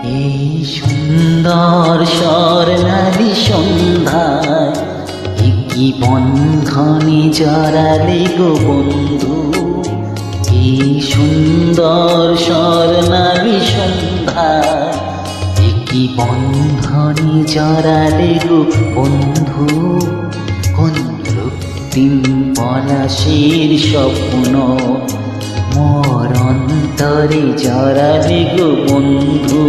এই সুন্দর স্বর্ণালী সন্ধ্যায় কি বন্ধনে জড়ালে গো বন্ধু। এই সুন্দর স্বর্ণালী সন্ধ্যায় কি বন্ধনে জড়ালে গো বন্ধু। কোন রক্তিম পলাশের স্বপ্ন মোর অন্তরে জড়ালে গো বন্ধু।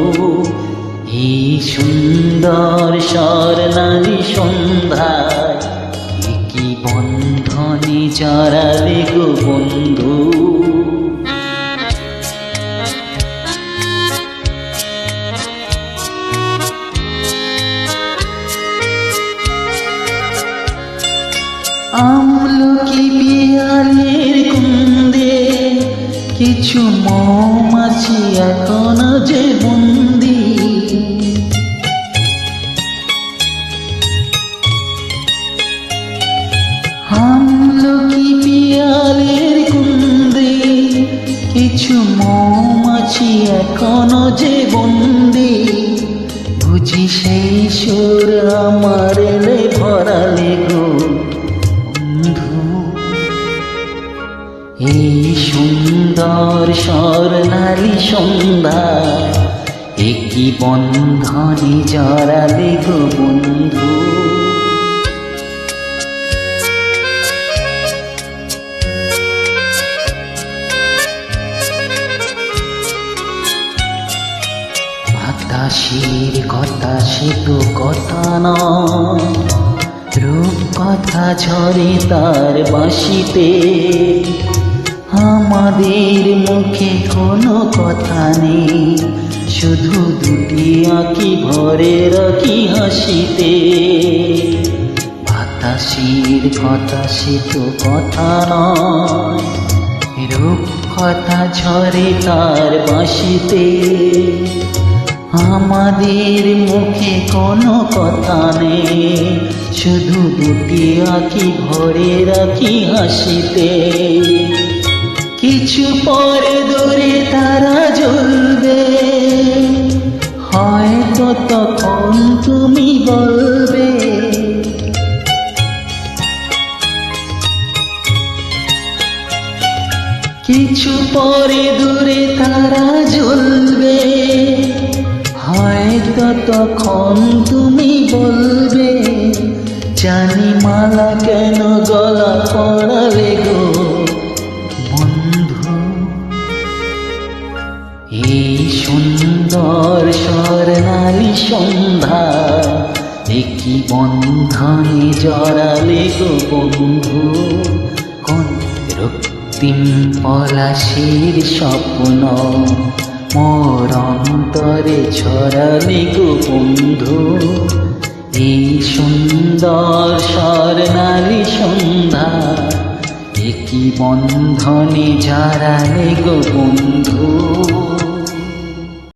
এই সুন্দর স্বর্ণালী সন্ধ্যায় কি বন্ধনে জড়ালে গো বন্ধু। আমলকি পিয়ালের কুন্দে কিছু মৌমাছি এখনো যে বন্দি। আমলকি পিয়ালের কুন্দে কিছু মৌমাছি এখনো যে বন্দি। বুঝি সেই সুর আমার এলে ভরালে গো বন্ধু। এই সুন্দর স্বর্ণালী সন্ধ্যায় একই বন্ধনে জড়ালে গো বন্ধু। বাতাসের কথা সে তো কথা নয়, রূপ কথা ঝরে তার বাঁশিতে। আমাদের মুখে কোনো কথা নেই, শুধু দুটি আঁখি ভরে রাখি হাসিতে। বাতাসের কথা সে তো কথা নয়, রূপ কথা ঝরে তার বাঁশিতে। আমাদের মুখে কোনো কথা নেই, শুধু দুটি আঁখি ভরে রাখি হাসিতে। কিছু পরে দূরে তারা জ্বলবে, হয়তো তখন তুমি বলবে কিছু পরে দূরে তারা জ্বলবে, হয়তো তখন তুমি বলবে জানি মালা কেন গলা পড়ালে গো বন্ধু। এই সুন্দর স্বর্ণালী সন্ধ্যায় একই বন্ধনে জড়ালে গো বন্ধু। কোন রক্তিম পলাশের স্বপ্ন মোর অন্তরে ছড়ালে গো বন্ধু। এই সুন্দর স্বর্ণালী সন্ধ্যা একই বন্ধনে জড়ালে গো বন্ধু।